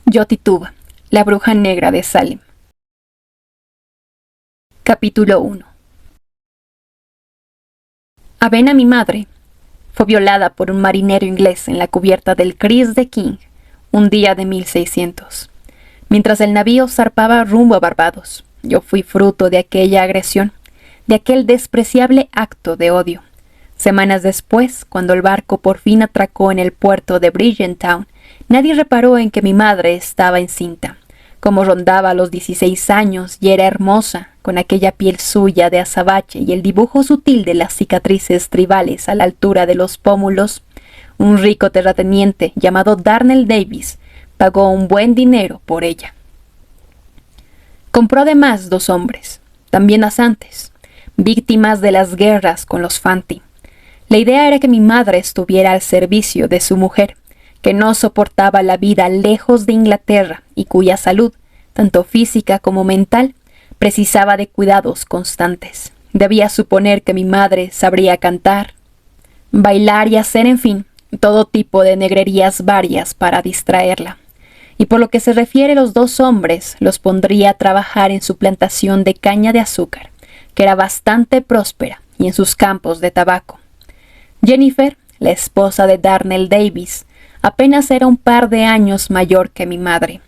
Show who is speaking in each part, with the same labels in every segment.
Speaker 1: Yotituba, la bruja negra de Salem. Capítulo 1. Avena, mi madre, fue violada por un marinero inglés en la cubierta del Chris de King, un día de 1600. Mientras el navío zarpaba rumbo a Barbados, yo fui fruto de aquella agresión, de aquel despreciable acto de odio. Semanas después, cuando el barco por fin atracó en el puerto de Bridgetown, nadie reparó en que mi madre estaba encinta. Como rondaba los 16 años y era hermosa, con aquella piel suya de azabache y el dibujo sutil de las cicatrices tribales a la altura de los pómulos, un rico terrateniente llamado Darnell Davis pagó un buen dinero por ella. Compró además 2 hombres, también asantes, víctimas de las guerras con los Fanti. La idea era que mi madre estuviera al servicio de su mujer, que no soportaba la vida lejos de Inglaterra y cuya salud, tanto física como mental, precisaba de cuidados constantes. Debía suponer que mi madre sabría cantar, bailar y hacer, en fin, todo tipo de negrerías varias para distraerla. Y por lo que se refiere a los 2 hombres, los pondría a trabajar en su plantación de caña de azúcar, que era bastante próspera, y en sus campos de tabaco. Jennifer, la esposa de Darnell Davis, apenas era un par de años mayor que mi madre.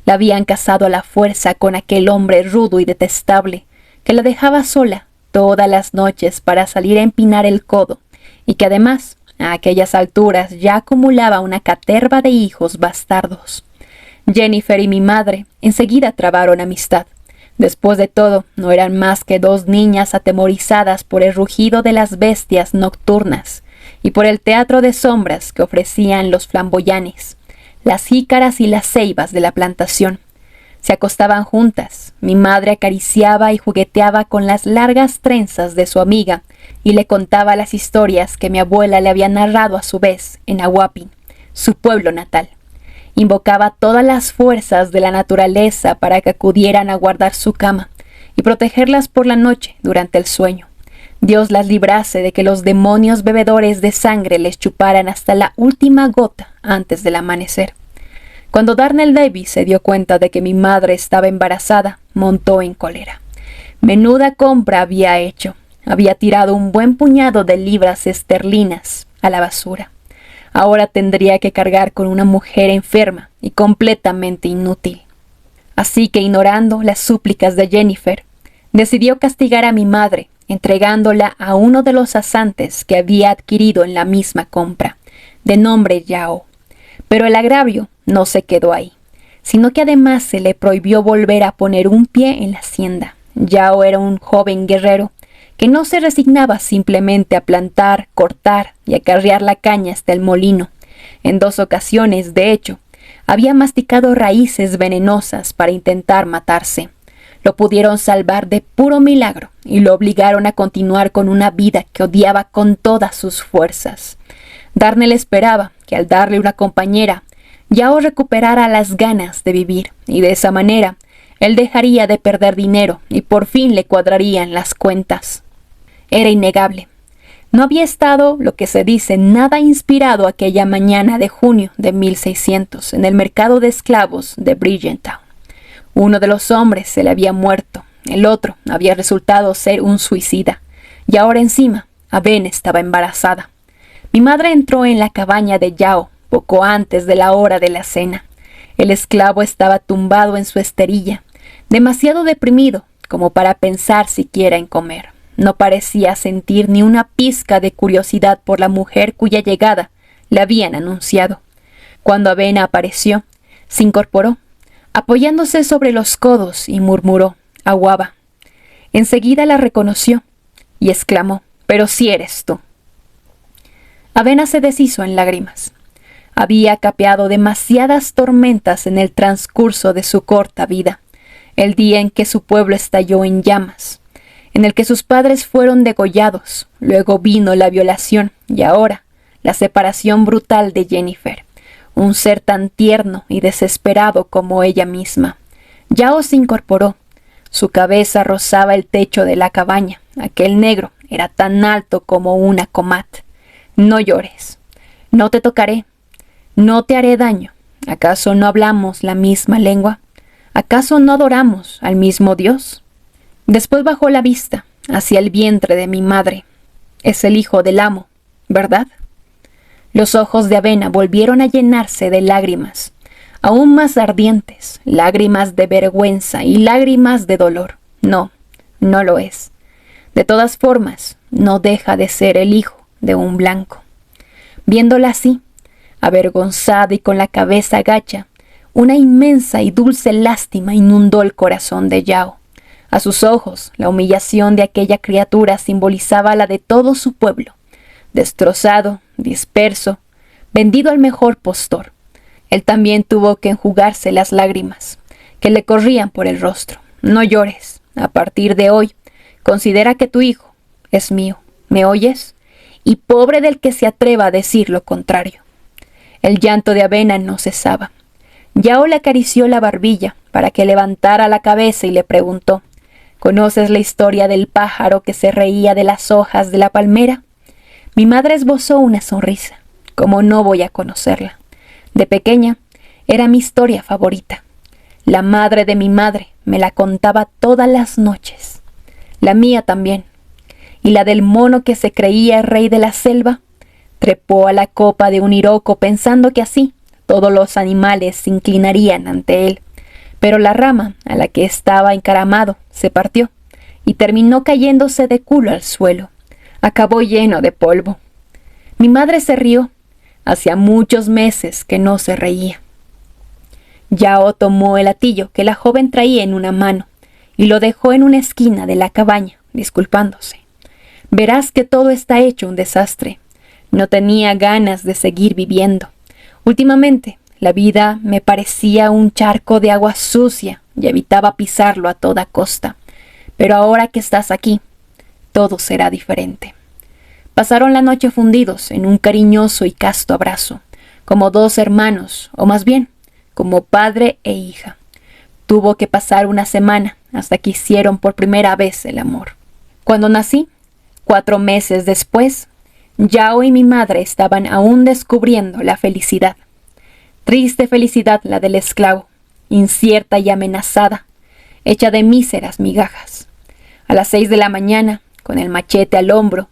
Speaker 1: La habían casado a la fuerza con aquel hombre rudo y detestable, que la dejaba sola todas las noches para salir a empinar el codo, y que además, a aquellas alturas, ya acumulaba una caterva de hijos bastardos. Jennifer y mi madre enseguida trabaron amistad. Después de todo, no eran más que 2 niñas atemorizadas por el rugido de las bestias nocturnas y por el teatro de sombras que ofrecían los flamboyanes, las jícaras y las ceibas de la plantación. Se acostaban juntas, mi madre acariciaba y jugueteaba con las largas trenzas de su amiga y le contaba las historias que mi abuela le había narrado a su vez en Ahuapi, su pueblo natal. Invocaba todas las fuerzas de la naturaleza para que acudieran a guardar su cama y protegerlas por la noche durante el sueño. Dios las librase de que los demonios bebedores de sangre les chuparan hasta la última gota antes del amanecer. Cuando Darnell Davis se dio cuenta de que mi madre estaba embarazada, montó en cólera. Menuda compra había hecho. Había tirado un buen puñado de libras esterlinas a la basura. Ahora tendría que cargar con una mujer enferma y completamente inútil. Así que, ignorando las súplicas de Jennifer, decidió castigar a mi madre, entregándola a uno de los asantes que había adquirido en la misma compra, de nombre Yao. Pero el agravio no se quedó ahí, sino que además se le prohibió volver a poner un pie en la hacienda. Yao era un joven guerrero que no se resignaba simplemente a plantar, cortar y acarrear la caña hasta el molino. En 2 ocasiones, de hecho, había masticado raíces venenosas para intentar matarse. Lo pudieron salvar de puro milagro y lo obligaron a continuar con una vida que odiaba con todas sus fuerzas. Darnell esperaba que al darle una compañera, Yao recuperara las ganas de vivir, y de esa manera él dejaría de perder dinero y por fin le cuadrarían las cuentas. Era innegable. No había estado, lo que se dice, nada inspirado aquella mañana de junio de 1600 en el mercado de esclavos de Bridgetown. Uno de los hombres se le había muerto, el otro había resultado ser un suicida, y ahora encima, Avena estaba embarazada. Mi madre entró en la cabaña de Yao poco antes de la hora de la cena. El esclavo estaba tumbado en su esterilla, demasiado deprimido como para pensar siquiera en comer. No parecía sentir ni una pizca de curiosidad por la mujer cuya llegada le habían anunciado. Cuando Avena apareció, se incorporó, apoyándose sobre los codos, y murmuró: «Aguaba». Enseguida la reconoció y exclamó: «Pero si eres tú». Avena se deshizo en lágrimas. Había capeado demasiadas tormentas en el transcurso de su corta vida. El día en que su pueblo estalló en llamas, en el que sus padres fueron degollados, luego vino la violación y ahora la separación brutal de Jennifer, un ser tan tierno y desesperado como ella misma. Yao se incorporó. Su cabeza rozaba el techo de la cabaña. Aquel negro era tan alto como una comat. «No llores. No te tocaré. No te haré daño. ¿Acaso no hablamos la misma lengua? ¿Acaso no adoramos al mismo Dios? Después bajó la vista hacia el vientre de mi madre. Es el hijo del amo, ¿verdad? Los ojos de Avena volvieron a llenarse de lágrimas, aún más ardientes, lágrimas de vergüenza y lágrimas de dolor. No, no lo es. De todas formas, no deja de ser el hijo de un blanco. Viéndola así, avergonzada y con la cabeza gacha, una inmensa y dulce lástima inundó el corazón de Yao. A sus ojos, la humillación de aquella criatura simbolizaba la de todo su pueblo, destrozado, disperso, vendido al mejor postor. Él también tuvo que enjugarse las lágrimas que le corrían por el rostro. No llores. A partir de hoy, considera que tu hijo es mío. ¿Me oyes? Y pobre del que se atreva a decir lo contrario. El llanto de Avena no cesaba. Yao le acarició la barbilla para que levantara la cabeza y le preguntó: ¿Conoces la historia del pájaro que se reía de las hojas de la palmera? Mi madre esbozó una sonrisa. ¿Cómo no voy a conocerla? De pequeña, era mi historia favorita. La madre de mi madre me la contaba todas las noches. La mía también. Y la del mono que se creía rey de la selva, trepó a la copa de un hiroco pensando que así todos los animales se inclinarían ante él. Pero la rama a la que estaba encaramado se partió y terminó cayéndose de culo al suelo. Acabó lleno de polvo. Mi madre se rió. Hacía muchos meses que no se reía. Yao tomó el hatillo que la joven traía en una mano y lo dejó en una esquina de la cabaña, disculpándose. Verás que todo está hecho un desastre. No tenía ganas de seguir viviendo. Últimamente, la vida me parecía un charco de agua sucia y evitaba pisarlo a toda costa. Pero ahora que estás aquí, todo será diferente. Pasaron la noche fundidos en un cariñoso y casto abrazo, como dos hermanos, o más bien, como padre e hija. Tuvo que pasar una semana hasta que hicieron por primera vez el amor. Cuando nací, 4 meses después, Yao y mi madre estaban aún descubriendo la felicidad. Triste felicidad la del esclavo, incierta y amenazada, hecha de míseras migajas. A las 6 de la mañana, con el machete al hombro,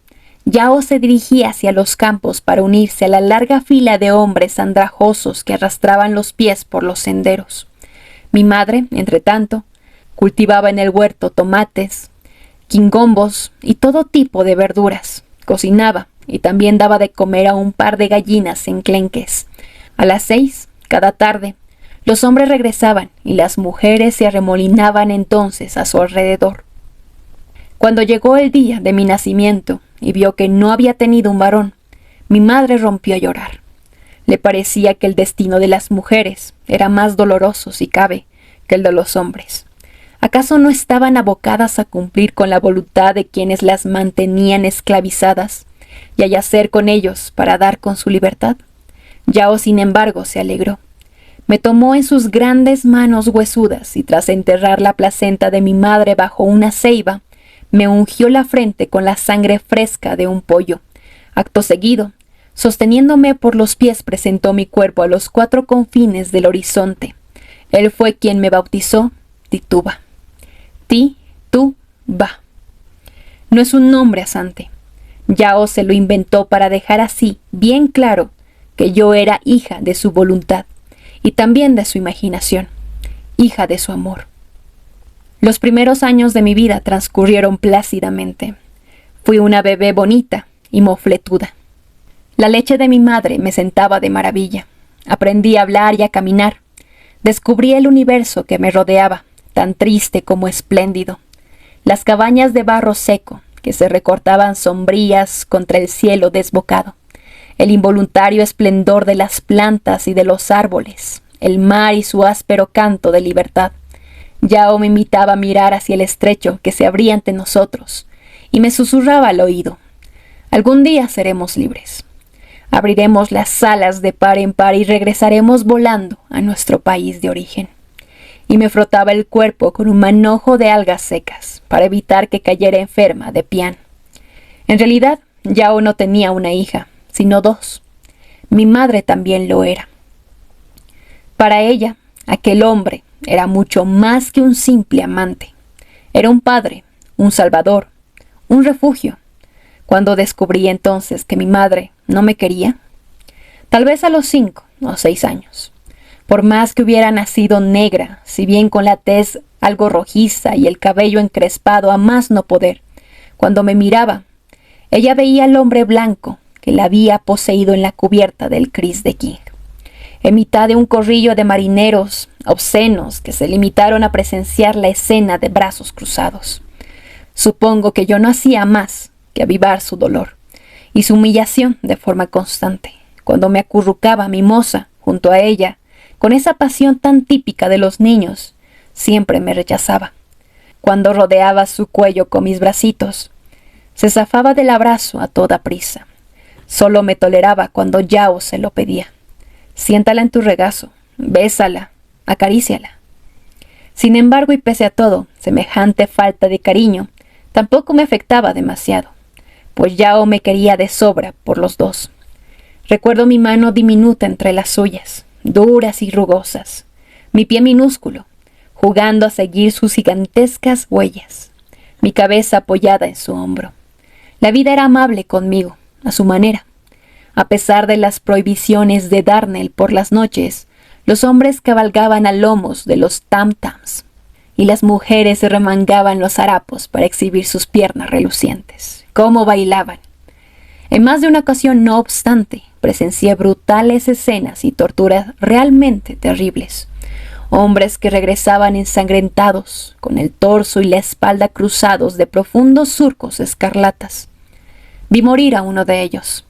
Speaker 1: Yao se dirigía hacia los campos para unirse a la larga fila de hombres andrajosos que arrastraban los pies por los senderos. Mi madre, entretanto, cultivaba en el huerto tomates, quingombos y todo tipo de verduras. Cocinaba y también daba de comer a un par de gallinas enclenques. A las 6, cada tarde, los hombres regresaban y las mujeres se arremolinaban entonces a su alrededor. Cuando llegó el día de mi nacimiento y vio que no había tenido un varón, mi madre rompió a llorar. Le parecía que el destino de las mujeres era más doloroso, si cabe, que el de los hombres. ¿Acaso no estaban abocadas a cumplir con la voluntad de quienes las mantenían esclavizadas y a yacer con ellos para dar con su libertad? Yao, sin embargo, se alegró. Me tomó en sus grandes manos huesudas y tras enterrar la placenta de mi madre bajo una ceiba, me ungió la frente con la sangre fresca de un pollo. Acto seguido, sosteniéndome por los pies, presentó mi cuerpo a los 4 confines del horizonte. Él fue quien me bautizó Tituba. Ti-tu-ba. No es un nombre asante. Yao se lo inventó para dejar así bien claro que yo era hija de su voluntad y también de su imaginación, hija de su amor. Los primeros años de mi vida transcurrieron plácidamente. Fui una bebé bonita y mofletuda. La leche de mi madre me sentaba de maravilla. Aprendí a hablar y a caminar. Descubrí el universo que me rodeaba, tan triste como espléndido. Las cabañas de barro seco, que se recortaban sombrías contra el cielo desbocado. El involuntario esplendor de las plantas y de los árboles. El mar y su áspero canto de libertad. Yao me invitaba a mirar hacia el estrecho que se abría ante nosotros, y me susurraba al oído: algún día seremos libres. Abriremos las alas de par en par y regresaremos volando a nuestro país de origen. Y me frotaba el cuerpo con un manojo de algas secas, para evitar que cayera enferma de pián. En realidad, Yao no tenía una hija, sino 2. Mi madre también lo era. Para ella, aquel hombre era mucho más que un simple amante. Era un padre, un salvador, un refugio. Cuando descubrí entonces que mi madre no me quería, tal vez a los 5 o 6 años, por más que hubiera nacido negra, si bien con la tez algo rojiza y el cabello encrespado a más no poder, cuando me miraba, ella veía al hombre blanco que la había poseído en la cubierta del Cris de King, en mitad de un corrillo de marineros obscenos que se limitaron a presenciar la escena de brazos cruzados. Supongo que yo no hacía más que avivar su dolor y su humillación de forma constante, cuando me acurrucaba mimosa junto a ella, con esa pasión tan típica de los niños. Siempre me rechazaba. Cuando rodeaba su cuello con mis bracitos, se zafaba del abrazo a toda prisa. Solo me toleraba cuando Yao se lo pedía. Siéntala en tu regazo, bésala, acaríciala. Sin embargo, y pese a todo, semejante falta de cariño tampoco me afectaba demasiado, pues Yao me quería de sobra por los dos. Recuerdo mi mano diminuta entre las suyas, duras y rugosas, mi pie minúsculo, jugando a seguir sus gigantescas huellas, mi cabeza apoyada en su hombro. La vida era amable conmigo, a su manera. A pesar de las prohibiciones de Darnell por las noches, los hombres cabalgaban a lomos de los tam-tams, y las mujeres se remangaban los harapos para exhibir sus piernas relucientes. ¡Cómo bailaban! En más de una ocasión, no obstante, presencié brutales escenas y torturas realmente terribles. Hombres que regresaban ensangrentados, con el torso y la espalda cruzados de profundos surcos escarlatas. Vi morir a uno de ellos,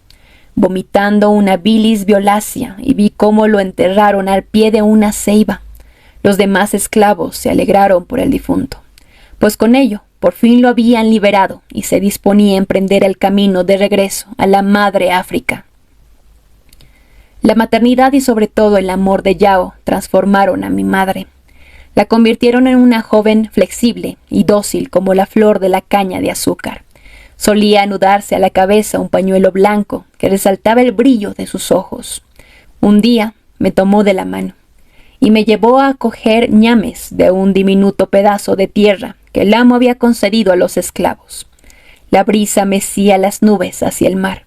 Speaker 1: vomitando una bilis violácea, y vi cómo lo enterraron al pie de una ceiba. Los demás esclavos se alegraron por el difunto, pues con ello por fin lo habían liberado y se disponía a emprender el camino de regreso a la madre África. La maternidad y sobre todo el amor de Yao transformaron a mi madre. La convirtieron en una joven flexible y dócil como la flor de la caña de azúcar. Solía anudarse a la cabeza un pañuelo blanco que resaltaba el brillo de sus ojos. Un día me tomó de la mano y me llevó a coger ñames de un diminuto pedazo de tierra que el amo había concedido a los esclavos. La brisa mecía las nubes hacia el mar,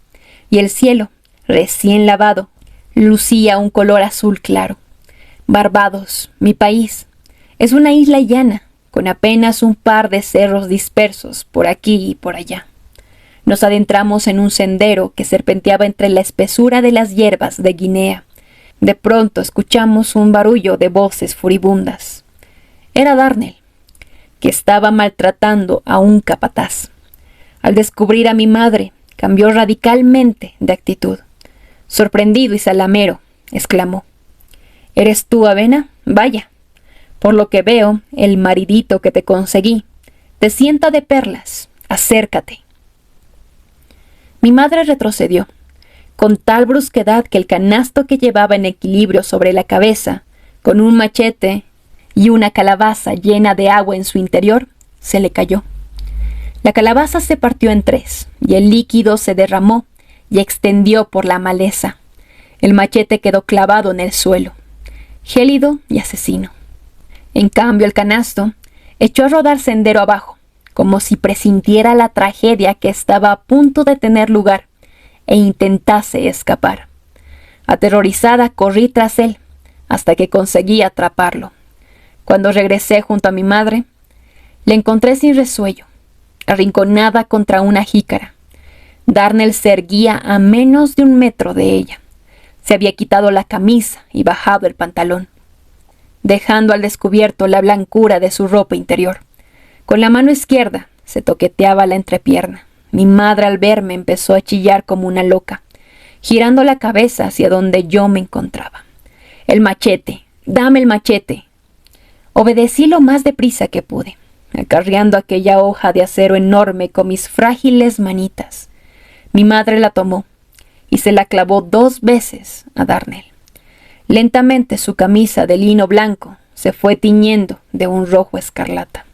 Speaker 1: y el cielo, recién lavado, lucía un color azul claro. Barbados, mi país, es una isla llana, con apenas un par de cerros dispersos por aquí y por allá. Nos adentramos en un sendero que serpenteaba entre la espesura de las hierbas de Guinea. De pronto escuchamos un barullo de voces furibundas. Era Darnell, que estaba maltratando a un capataz. Al descubrir a mi madre, cambió radicalmente de actitud. Sorprendido y salamero, exclamó: ¿Eres tú, Avena? Vaya. Por lo que veo, el maridito que te conseguí te sienta de perlas. Acércate. Mi madre retrocedió, con tal brusquedad que el canasto que llevaba en equilibrio sobre la cabeza, con un machete y una calabaza llena de agua en su interior, se le cayó. La calabaza se partió en 3, y el líquido se derramó y extendió por la maleza. El machete quedó clavado en el suelo, gélido y asesino. En cambio, el canasto echó a rodar sendero abajo, como si presintiera la tragedia que estaba a punto de tener lugar e intentase escapar. Aterrorizada, corrí tras él hasta que conseguí atraparlo. Cuando regresé junto a mi madre, la encontré sin resuello, arrinconada contra una jícara. Darnell se erguía a menos de 1 metro de ella. Se había quitado la camisa y bajado el pantalón, dejando al descubierto la blancura de su ropa interior. Con la mano izquierda se toqueteaba la entrepierna. Mi madre, al verme, empezó a chillar como una loca, girando la cabeza hacia donde yo me encontraba. «El machete, dame el machete». Obedecí lo más deprisa que pude, acarreando aquella hoja de acero enorme con mis frágiles manitas. Mi madre la tomó y se la clavó 2 veces a Darnell. Lentamente su camisa de lino blanco se fue tiñendo de un rojo escarlata.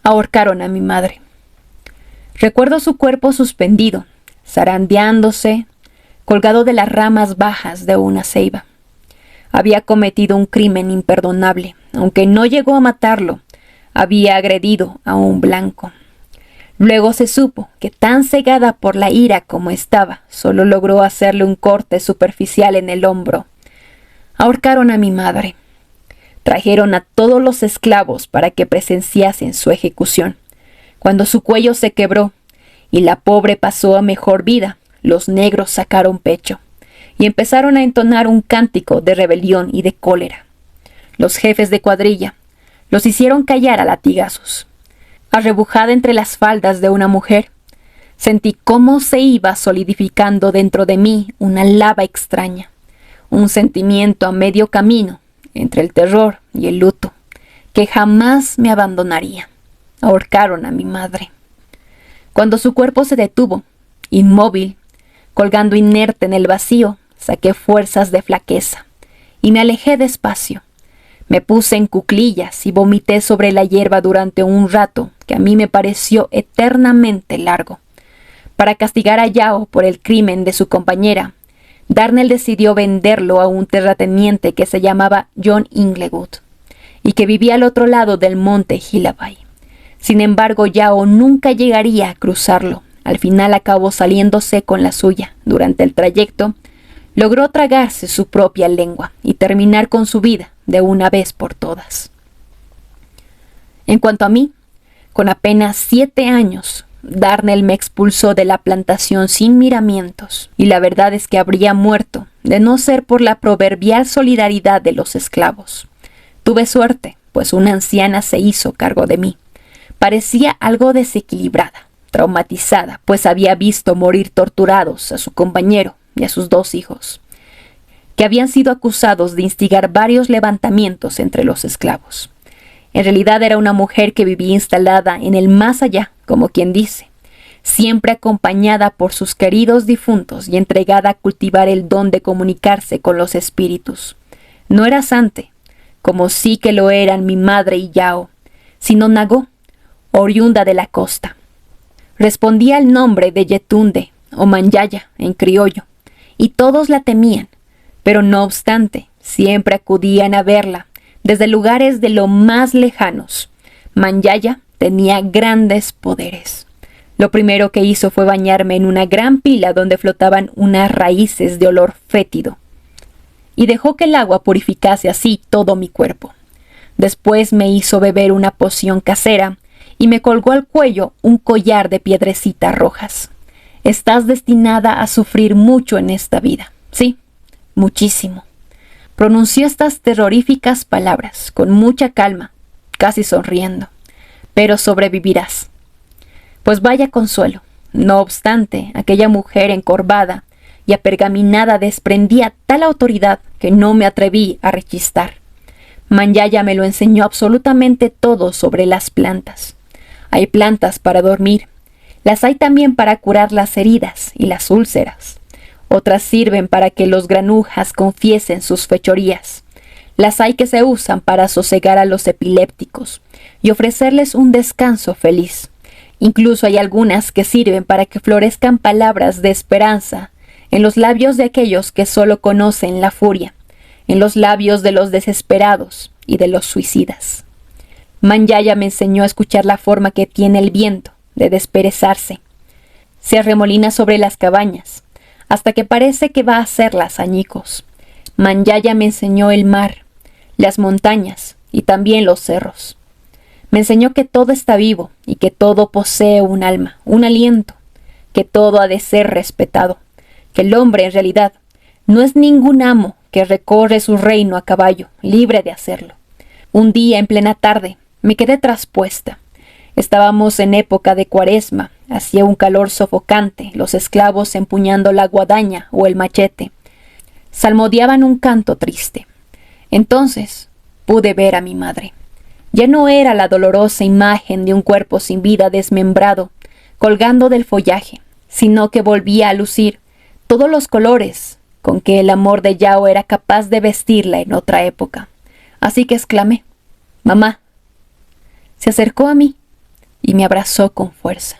Speaker 1: Ahorcaron a mi madre. Recuerdo su cuerpo suspendido, zarandeándose, colgado de las ramas bajas de una ceiba. Había cometido un crimen imperdonable. Aunque no llegó a matarlo, había agredido a un blanco. Luego se supo que, tan cegada por la ira como estaba, solo logró hacerle un corte superficial en el hombro. Ahorcaron a mi madre. Trajeron a todos los esclavos para que presenciasen su ejecución. Cuando su cuello se quebró y la pobre pasó a mejor vida, los negros sacaron pecho y empezaron a entonar un cántico de rebelión y de cólera. Los jefes de cuadrilla los hicieron callar a latigazos. Arrebujada entre las faldas de una mujer, sentí cómo se iba solidificando dentro de mí una lava extraña, un sentimiento a medio camino entre el terror y el luto, que jamás me abandonaría. Ahorcaron a mi madre. Cuando su cuerpo se detuvo, inmóvil, colgando inerte en el vacío, saqué fuerzas de flaqueza y me alejé despacio. Me puse en cuclillas y vomité sobre la hierba durante un rato que a mí me pareció eternamente largo. Para castigar a Yao por el crimen de su compañera, Darnell decidió venderlo a un terrateniente que se llamaba John Inglewood y que vivía al otro lado del monte Hillaby. Sin embargo, Yao nunca llegaría a cruzarlo. Al final acabó saliéndose con la suya. Durante el trayecto, logró tragarse su propia lengua y terminar con su vida de una vez por todas. En cuanto a mí, con apenas 7 años, Darnell me expulsó de la plantación sin miramientos, y la verdad es que habría muerto de no ser por la proverbial solidaridad de los esclavos. Tuve suerte, pues una anciana se hizo cargo de mí. Parecía algo desequilibrada, traumatizada, pues había visto morir torturados a su compañero y a sus 2 hijos, que habían sido acusados de instigar varios levantamientos entre los esclavos. En realidad era una mujer que vivía instalada en el más allá, como quien dice, siempre acompañada por sus queridos difuntos y entregada a cultivar el don de comunicarse con los espíritus. No era Sante, como sí que lo eran mi madre y Yao, sino Nagó, oriunda de la costa. Respondía al nombre de Yetunde o Manyaya en criollo, y todos la temían, pero no obstante, siempre acudían a verla desde lugares de lo más lejanos. Manyaya tenía grandes poderes. Lo primero que hizo fue bañarme en una gran pila donde flotaban unas raíces de olor fétido, y dejó que el agua purificase así todo mi cuerpo. Después me hizo beber una poción casera y me colgó al cuello un collar de piedrecitas rojas. Estás destinada a sufrir mucho en esta vida. Sí, muchísimo. Pronunció estas terroríficas palabras con mucha calma, casi sonriendo. Pero sobrevivirás. Pues vaya consuelo. No obstante, aquella mujer encorvada y apergaminada desprendía tal autoridad que no me atreví a rechistar. Manyaya me lo enseñó absolutamente todo sobre las plantas. Hay plantas para dormir. Las hay también para curar las heridas y las úlceras. Otras sirven para que los granujas confiesen sus fechorías. Las hay que se usan para sosegar a los epilépticos y ofrecerles un descanso feliz. Incluso hay algunas que sirven para que florezcan palabras de esperanza en los labios de aquellos que solo conocen la furia, en los labios de los desesperados y de los suicidas. Manyaya me enseñó a escuchar la forma que tiene el viento de desperezarse. Se arremolina sobre las cabañas, hasta que parece que va a hacerlas añicos. Manyaya me enseñó el mar, las montañas y también los cerros. Me enseñó que todo está vivo y que todo posee un alma, un aliento, que todo ha de ser respetado, que el hombre en realidad no es ningún amo que recorre su reino a caballo, libre de hacerlo. Un día, en plena tarde, me quedé traspuesta. Estábamos en época de Cuaresma, hacía un calor sofocante, los esclavos empuñando la guadaña o el machete salmodiaban un canto triste. Entonces pude ver a mi madre. Ya no era la dolorosa imagen de un cuerpo sin vida desmembrado, colgando del follaje, sino que volvía a lucir todos los colores con que el amor de Yao era capaz de vestirla en otra época. Así que exclamé: «Mamá». Se acercó a mí y me abrazó con fuerza.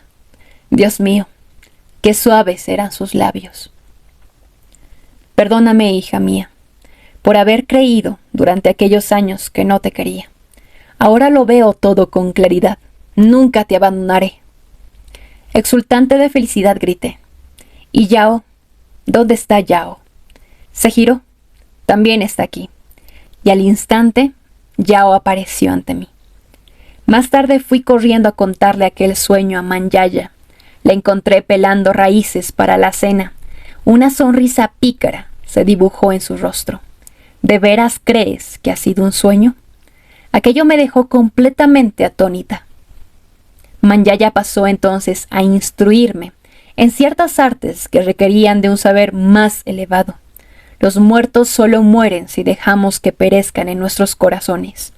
Speaker 1: Dios mío, qué suaves eran sus labios. «Perdóname, hija mía, por haber creído durante aquellos años que no te quería. Ahora lo veo todo con claridad. Nunca te abandonaré. Exultante de felicidad grité. ¿Y Yao? ¿Dónde está Yao? Se giró. También está aquí. Y al instante, Yao apareció ante mí. Más tarde fui corriendo a contarle aquel sueño a Manyaya. La encontré pelando raíces para la cena. Una sonrisa pícara se dibujó en su rostro. ¿De veras crees que ha sido un sueño? Aquello me dejó completamente atónita. Manyaya pasó entonces a instruirme en ciertas artes que requerían de un saber más elevado. Los muertos solo mueren si dejamos que perezcan en nuestros corazones.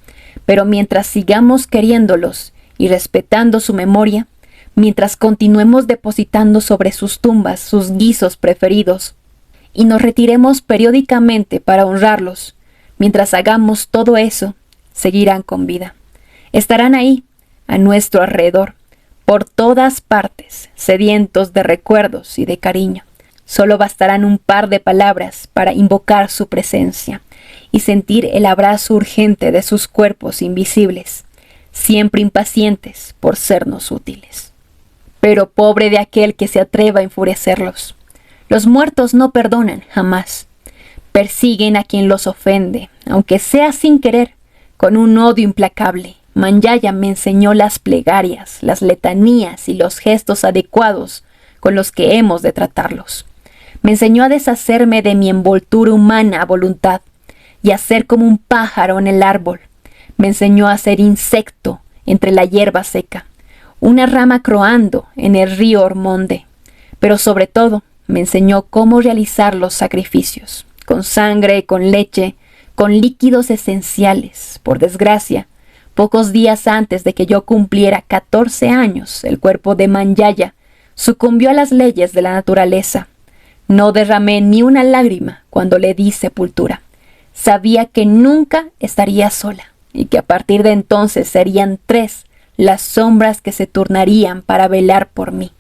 Speaker 1: Pero mientras sigamos queriéndolos y respetando su memoria, mientras continuemos depositando sobre sus tumbas sus guisos preferidos, y nos retiremos periódicamente para honrarlos, mientras hagamos todo eso, seguirán con vida. Estarán ahí, a nuestro alrededor, por todas partes, sedientos de recuerdos y de cariño. Solo bastarán un par de palabras para invocar su presencia y sentir el abrazo urgente de sus cuerpos invisibles, siempre impacientes por sernos útiles. Pero pobre de aquel que se atreva a enfurecerlos. Los muertos no perdonan jamás. Persiguen a quien los ofende, aunque sea sin querer, con un odio implacable. Manyaya me enseñó las plegarias, las letanías y los gestos adecuados con los que hemos de tratarlos. Me enseñó a deshacerme de mi envoltura humana a voluntad y a ser como un pájaro en el árbol. Me enseñó a ser insecto entre la hierba seca, una rama croando en el río Ormonde. Pero sobre todo, me enseñó cómo realizar los sacrificios, con sangre, con leche, con líquidos esenciales. Por desgracia, pocos días antes de que yo cumpliera 14 años, el cuerpo de Manyaya sucumbió a las leyes de la naturaleza. No derramé ni una lágrima cuando le di sepultura. Sabía que nunca estaría sola y que a partir de entonces serían 3 las sombras que se turnarían para velar por mí.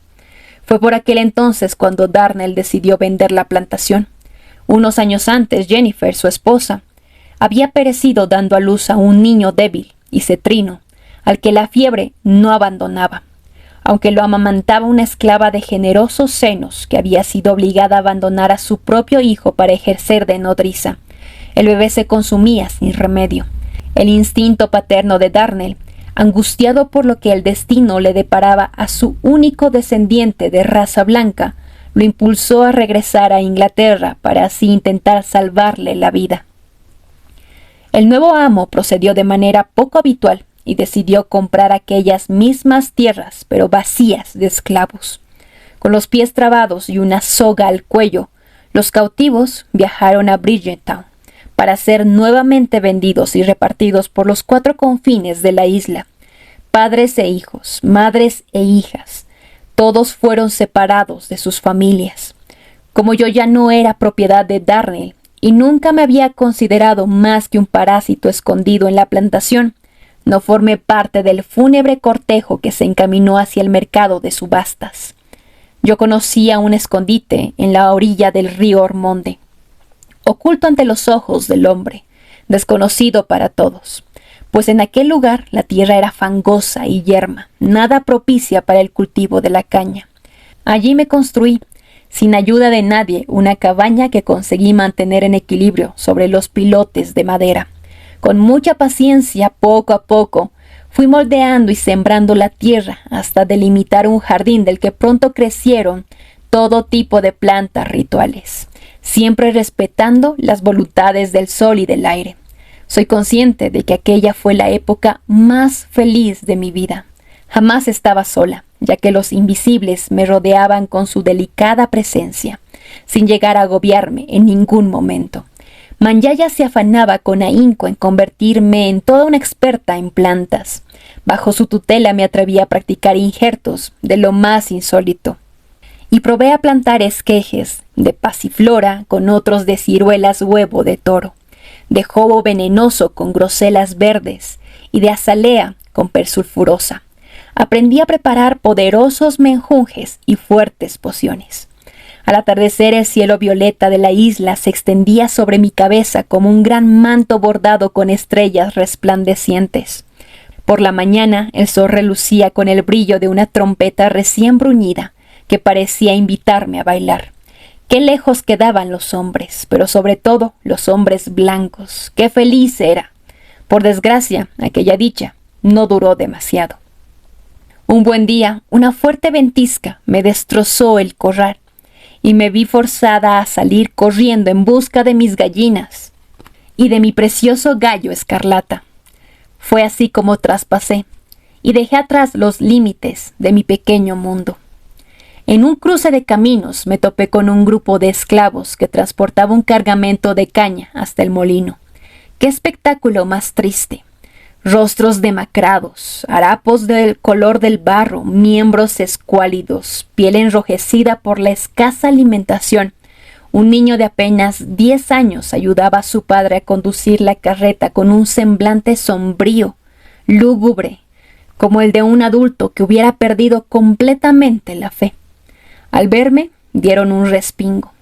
Speaker 1: Fue por aquel entonces cuando Darnell decidió vender la plantación. Unos años antes, Jennifer, su esposa, había perecido dando a luz a un niño débil y cetrino, al que la fiebre no abandonaba, aunque lo amamantaba una esclava de generosos senos que había sido obligada a abandonar a su propio hijo para ejercer de nodriza. El bebé se consumía sin remedio. El instinto paterno de Darnell, angustiado por lo que el destino le deparaba a su único descendiente de raza blanca, lo impulsó a regresar a Inglaterra para así intentar salvarle la vida. El nuevo amo procedió de manera poco habitual y decidió comprar aquellas mismas tierras, pero vacías de esclavos. Con los pies trabados y una soga al cuello, los cautivos viajaron a Bridgetown para ser nuevamente vendidos y repartidos por los 4 confines de la isla. Padres e hijos, madres e hijas, todos fueron separados de sus familias. Como yo ya no era propiedad de Darnell y nunca me había considerado más que un parásito escondido en la plantación, no formé parte del fúnebre cortejo que se encaminó hacia el mercado de subastas. Yo conocía un escondite en la orilla del río Ormonde, oculto ante los ojos del hombre, desconocido para todos, pues en aquel lugar la tierra era fangosa y yerma, nada propicia para el cultivo de la caña. Allí me construí, sin ayuda de nadie, una cabaña que conseguí mantener en equilibrio sobre los pilotes de madera. Con mucha paciencia, poco a poco, fui moldeando y sembrando la tierra hasta delimitar un jardín del que pronto crecieron todo tipo de plantas rituales, siempre respetando las voluntades del sol y del aire. Soy consciente de que aquella fue la época más feliz de mi vida. Jamás estaba sola, ya que los invisibles me rodeaban con su delicada presencia, sin llegar a agobiarme en ningún momento. Manyaya se afanaba con ahínco en convertirme en toda una experta en plantas. Bajo su tutela me atreví a practicar injertos de lo más insólito. Y probé a plantar esquejes de pasiflora con otros de ciruelas huevo de toro, de jobo venenoso con groselas verdes y de azalea con persulfurosa. Aprendí a preparar poderosos menjunjes y fuertes pociones. Al atardecer el cielo violeta de la isla se extendía sobre mi cabeza como un gran manto bordado con estrellas resplandecientes. Por la mañana el sol relucía con el brillo de una trompeta recién bruñida que parecía invitarme a bailar. Qué lejos quedaban los hombres, pero sobre todo los hombres blancos. Qué feliz era. Por desgracia, aquella dicha no duró demasiado. Un buen día, una fuerte ventisca me destrozó el corral y me vi forzada a salir corriendo en busca de mis gallinas y de mi precioso gallo escarlata. Fue así como traspasé y dejé atrás los límites de mi pequeño mundo. En un cruce de caminos me topé con un grupo de esclavos que transportaba un cargamento de caña hasta el molino. ¡Qué espectáculo más triste! Rostros demacrados, harapos del color del barro, miembros escuálidos, piel enrojecida por la escasa alimentación. Un niño de apenas 10 años ayudaba a su padre a conducir la carreta con un semblante sombrío, lúgubre, como el de un adulto que hubiera perdido completamente la fe. Al verme, dieron un respingo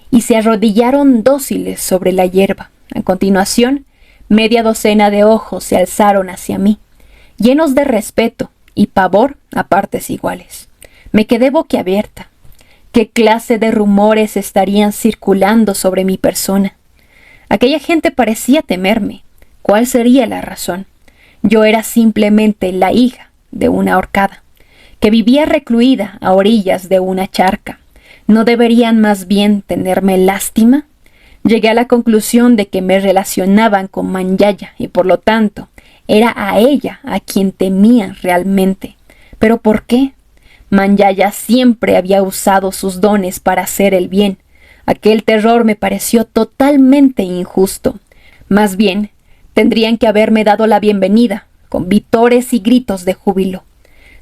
Speaker 1: y se arrodillaron dóciles sobre la hierba. A continuación, media docena de ojos se alzaron hacia mí, llenos de respeto y pavor a partes iguales. Me quedé boquiabierta. ¿Qué clase de rumores estarían circulando sobre mi persona? Aquella gente parecía temerme. ¿Cuál sería la razón? Yo era simplemente la hija de una ahorcada, que vivía recluida a orillas de una charca. ¿No deberían más bien tenerme lástima? Llegué a la conclusión de que me relacionaban con Manyaya y por lo tanto era a ella a quien temían realmente. ¿Pero por qué? Manyaya siempre había usado sus dones para hacer el bien. Aquel terror me pareció totalmente injusto. Más bien, tendrían que haberme dado la bienvenida, con vítores y gritos de júbilo.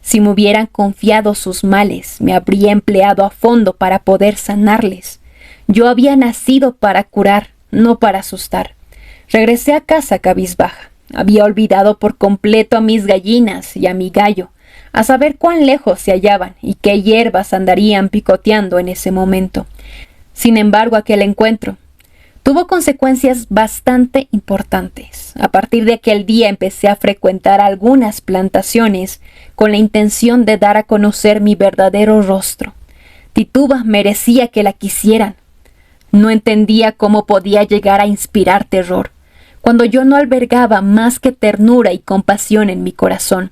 Speaker 1: Si me hubieran confiado sus males, me habría empleado a fondo para poder sanarles. Yo había nacido para curar, no para asustar. Regresé a casa cabizbaja. Había olvidado por completo a mis gallinas y a mi gallo, a saber cuán lejos se hallaban y qué hierbas andarían picoteando en ese momento. Sin embargo, aquel encuentro tuvo consecuencias bastante importantes. A partir de aquel día empecé a frecuentar algunas plantaciones con la intención de dar a conocer mi verdadero rostro. Tituba merecía que la quisieran. No entendía cómo podía llegar a inspirar terror, cuando yo no albergaba más que ternura y compasión en mi corazón.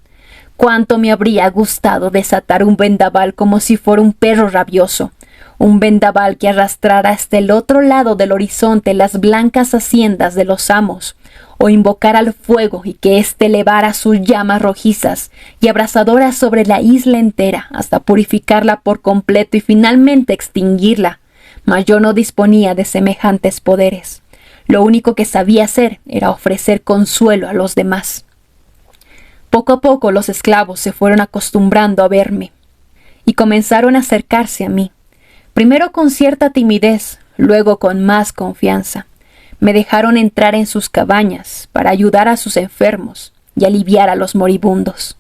Speaker 1: Cuánto me habría gustado desatar un vendaval como si fuera un perro rabioso, un vendaval que arrastrara hasta el otro lado del horizonte las blancas haciendas de los amos, o invocar al fuego y que éste elevara sus llamas rojizas y abrasadoras sobre la isla entera hasta purificarla por completo y finalmente extinguirla. Mas yo no disponía de semejantes poderes. Lo único que sabía hacer era ofrecer consuelo a los demás. Poco a poco los esclavos se fueron acostumbrando a verme y comenzaron a acercarse a mí. Primero con cierta timidez, luego con más confianza. Me dejaron entrar en sus cabañas para ayudar a sus enfermos y aliviar a los moribundos.